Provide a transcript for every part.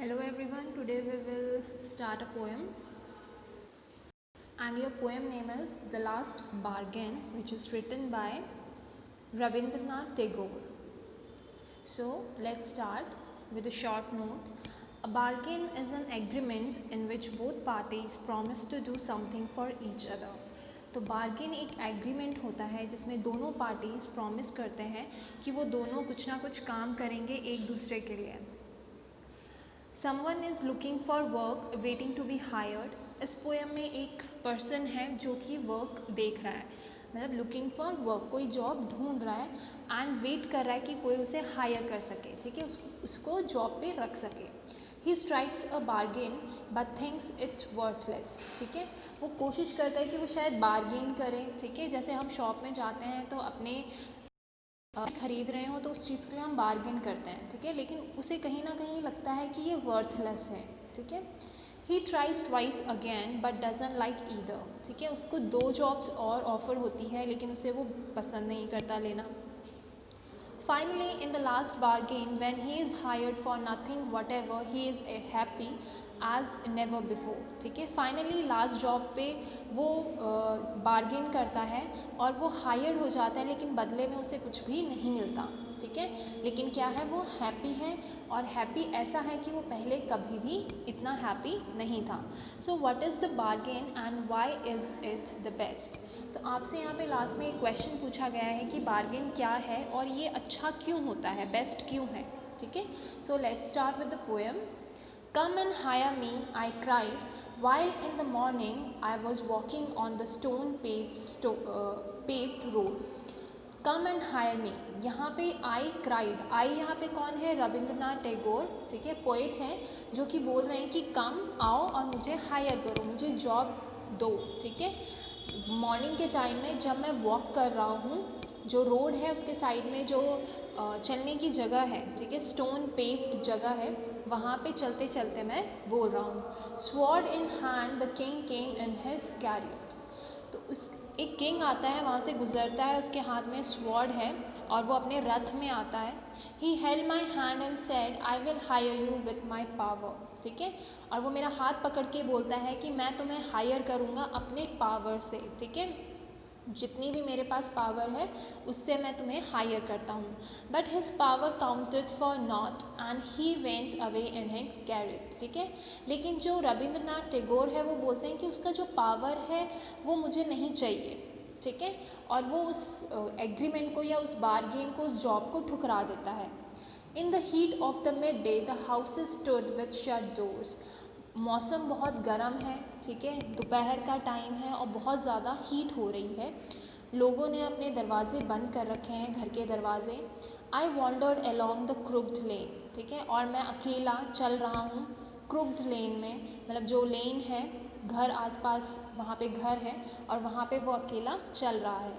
Hello everyone, today we will start a poem and your poem name is The Last Bargain, which is written by Rabindranath Tagore. So let's start with a short note. A bargain is an agreement in which both parties promise to do something for each other. तो bargain एक agreement होता है जिसमें दोनों parties promise करते हैं कि वो दोनों कुछ ना कुछ काम करेंगे एक दूसरे के लिए. Someone is looking for work waiting to be hired. इस पोएम में एक पर्सन है जो कि वर्क देख रहा है, मतलब लुकिंग फॉर वर्क, कोई जॉब ढूंढ रहा है एंड वेट कर रहा है कि कोई उसे हायर कर सके, ठीक है, उसको जॉब पे रख सके. He strikes a bargain but thinks it worthless. ठीक है, वो कोशिश करता है कि वो शायद बार्गेन करें. ठीक है, जैसे हम शॉप में जाते हैं तो अपने खरीद रहे हो तो उस चीज़ के लिए हम बार्गेन करते हैं. ठीक है, लेकिन उसे कहीं ना कहीं लगता है कि ये वर्थलेस है. ठीक है, he tries twice again but doesn't like either. ठीक है, उसको 2 जॉब्स और ऑफर होती है लेकिन उसे वो पसंद नहीं करता लेना. Finally, in the last bargain, when he is hired for nothing whatever, he is happy as never before. ठीक है, फाइनली लास्ट जॉब पे वो बार्गेन करता है और वो हायर्ड हो जाता है लेकिन बदले में उसे कुछ भी नहीं मिलता. ठीक है, लेकिन क्या है, वो हैप्पी है और हैप्पी ऐसा है कि वो पहले कभी भी इतना हैप्पी नहीं था. So what is the bargain and why is it the best. तो आपसे यहाँ पे लास्ट में एक क्वेश्चन पूछा गया है कि बार्गेन क्या है और ये अच्छा क्यों होता है, बेस्ट क्यों है. ठीक है, so let's start with the poem. Come and hire me, I cried, while in the morning I was walking on the stone paved road. Come and hire me, यहाँ पे आई क्राइड, आई यहाँ पे कौन है, रविंद्रनाथ टैगोर. ठीक है, पोइट हैं जो कि बोल रहे हैं कि कम आओ और मुझे हायर करो, मुझे जॉब दो. ठीक है, मॉर्निंग के टाइम में जब मैं वॉक कर रहा हूँ, जो रोड है उसके साइड में जो चलने की जगह है, ठीक है, स्टोन पेव्ड जगह है, वहाँ पे चलते चलते मैं बोल रहा हूँ. Sword in hand the king came in his chariot. तो उस एक किंग आता है, वहाँ से गुजरता है, उसके हाथ में स्वॉर्ड है और वो अपने रथ में आता है. He held my hand and said I will hire you with my power. ठीक है, और वो मेरा हाथ पकड़ के बोलता है कि मैं तुम्हें हायर करूँगा अपने पावर से. ठीक है, जितनी भी मेरे पास पावर है उससे मैं तुम्हें हायर करता हूँ. But his power counted for not and he went away in his chariot. ठीक है, लेकिन जो रविंद्रनाथ टैगोर है वो बोलते हैं कि उसका जो पावर है वो मुझे नहीं चाहिए. ठीक है, और वो उस एग्रीमेंट को या उस बार्गेन को, उस जॉब को ठुकरा देता है. In the heat of the mid day the houses stood with shut doors. मौसम बहुत गर्म है. ठीक है, दोपहर का टाइम है और बहुत ज़्यादा हीट हो रही है. लोगों ने अपने दरवाजे बंद कर रखे हैं, घर के दरवाजे. I wondered along the crooked lane. ठीक है, और मैं अकेला चल रहा हूँ क्रुक्ड लेन में, मतलब जो लेन है, घर आसपास वहाँ पे घर है और वहाँ पे वो अकेला चल रहा है.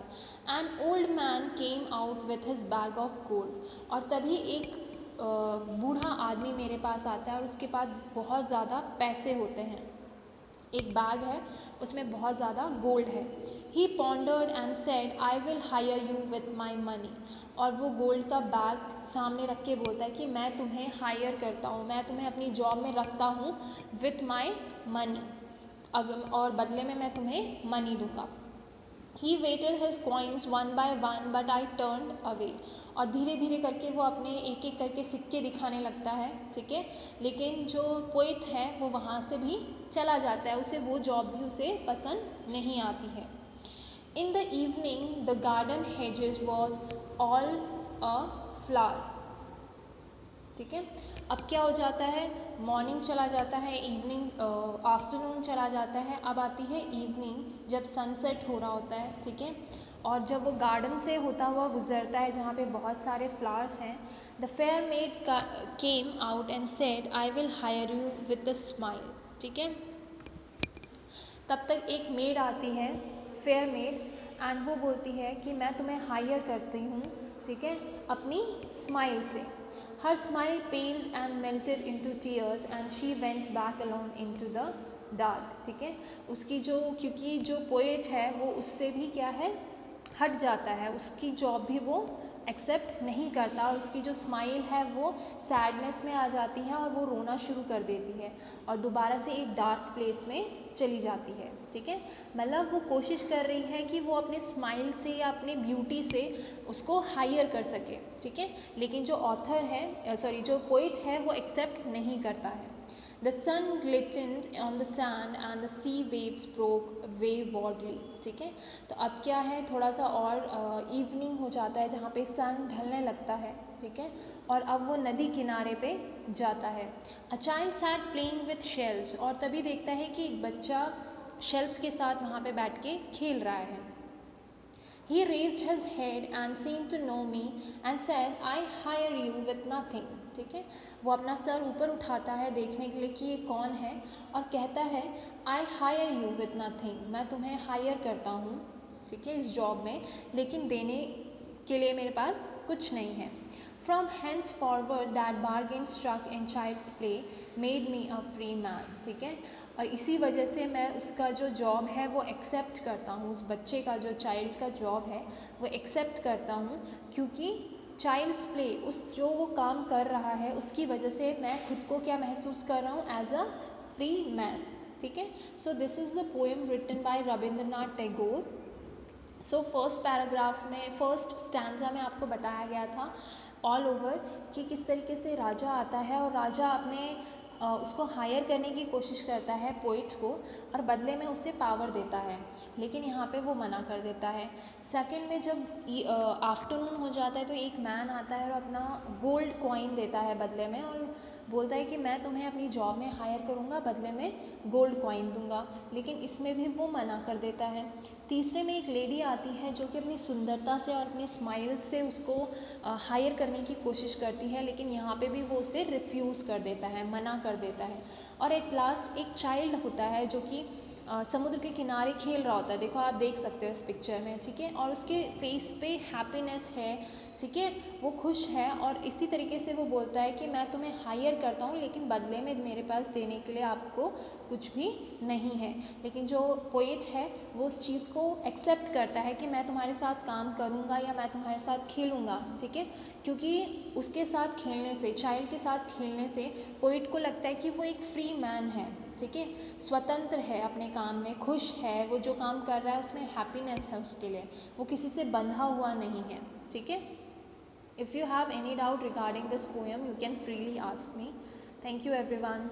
An old man came out with his bag of gold. और तभी एक बूढ़ा आदमी मेरे पास आता है और उसके पास बहुत ज़्यादा पैसे होते हैं. एक बैग है, उसमें बहुत ज़्यादा गोल्ड है. He pondered and said I will hire you with my money. और वो गोल्ड का बैग सामने रख के बोलता है कि मैं तुम्हें हायर करता हूँ, मैं तुम्हें अपनी जॉब में रखता हूँ विथ माई मनी, और बदले में मैं तुम्हें मनी दूँगा. He waited his coins one by one but I turn away. और धीरे धीरे करके वो अपने एक एक करके सिक्के दिखाने लगता है. ठीक है, लेकिन जो पोइट है वो वहाँ से भी चला जाता है, उसे वो जॉब भी उसे पसंद नहीं आती है. In the evening the garden hedges was all a flower. ठीक है, अब क्या हो जाता है, मॉर्निंग चला जाता है, इवनिंग आफ्टरनून चला जाता है, अब आती है इवनिंग जब सनसेट हो रहा होता है. ठीक है, और जब वो गार्डन से होता हुआ गुजरता है जहाँ पे बहुत सारे फ्लावर्स हैं. The fair made came out and said I will hire you with a smile. ठीक है, तब तक एक मेड आती है, फेयर मेड, एंड वो बोलती है कि मैं तुम्हें हायर करती हूँ. ठीक है, अपनी स्माइल से. Her smile पेल्ड and melted into tears and she went back alone into the dark. ठीक है, उसकी जो, क्योंकि जो पोएट है वो उससे भी क्या है, हट जाता है, उसकी जॉब भी वो एक्सेप्ट नहीं करता, उसकी जो स्माइल है वो सैडनेस में आ जाती है और वो रोना शुरू कर देती है और दोबारा से एक डार्क प्लेस में चली जाती है, ठीक है। मतलब वो कोशिश कर रही है कि वो अपने स्माइल से या अपने ब्यूटी से उसको हायर कर सके, ठीक है, लेकिन जो ऑथर है जो पोइट है वो एक्सेप्ट नहीं करता है। The sun glistened on the sand and the sea waves broke waywardly, ठीक है। तो अब क्या है, थोड़ा सा और इवनिंग हो जाता है जहाँ पे सन ढलने लगता है, ठीक है, और अब वो नदी किनारे पे जाता है। A child sat playing with shells, और तभी देखता है कि एक बच्चा शेल्स के साथ वहाँ पे बैठ के खेल रहा है। He raised his head and seemed to know me and said, I hire you with nothing, ठीक है। वो अपना सर ऊपर उठाता है देखने के लिए कि ये कौन है और कहता है I hire you with nothing, मैं तुम्हें हायर करता हूँ, ठीक है, इस जॉब में, लेकिन देने के लिए मेरे पास कुछ नहीं है। From henceforward that bargain struck in child's play made me a free man, ठीक है। और इसी वजह से मैं उसका जो जॉब है वो एक्सेप्ट करता हूँ, उस बच्चे का जो चाइल्ड का जॉब है वो एक्सेप्ट करता हूँ, क्योंकि चाइल्ड्स प्ले, उस जो वो काम कर रहा है उसकी वजह से मैं खुद को क्या महसूस कर रहा हूँ, एज अ फ्री मैन, ठीक है। So this is the poem written by Rabindranath Tagore. So first paragraph में, फर्स्ट स्टैंजा में आपको बताया गया था ऑल ओवर कि किस तरीके से राजा आता है और राजा अपने उसको हायर करने की कोशिश करता है पोइट को और बदले में उसे पावर देता है, लेकिन यहाँ पे वो मना कर देता है। सेकंड में जब आफ्टरनून हो जाता है तो एक मैन आता है और अपना गोल्ड कॉइन देता है बदले में और बोलता है कि मैं तुम्हें अपनी जॉब में हायर करूँगा, बदले में गोल्ड कॉइन दूंगा, लेकिन इसमें भी वो मना कर देता है। तीसरे में एक लेडी आती है जो कि अपनी सुंदरता से और अपनी स्माइल से उसको हायर करने की कोशिश करती है, लेकिन यहाँ पे भी वो उसे रिफ्यूज़ कर देता है, मना कर देता है। और एट लास्ट एक चाइल्ड होता है जो कि समुद्र के किनारे खेल रहा होता है, देखो आप देख सकते हो इस पिक्चर में, ठीक है, और उसके फेस पे हैप्पीनेस है, ठीक है, वो खुश है और इसी तरीके से वो बोलता है कि मैं तुम्हें हायर करता हूँ लेकिन बदले में मेरे पास देने के लिए आपको कुछ भी नहीं है। लेकिन जो पोएट है वो उस चीज़ को एक्सेप्ट करता है कि मैं तुम्हारे साथ काम करूँगा या मैं तुम्हारे साथ खेलूँगा, ठीक है, क्योंकि उसके साथ खेलने से, चाइल्ड के साथ खेलने से पोएट को लगता है कि वो एक फ्री मैन है, ठीक है, स्वतंत्र है, अपने काम में खुश है, वो जो काम कर रहा है उसमें हैप्पीनेस है उसके लिए, वो किसी से बंधा हुआ नहीं है, ठीक है। If you have any doubt regarding this poem, you can freely ask me. Thank you everyone.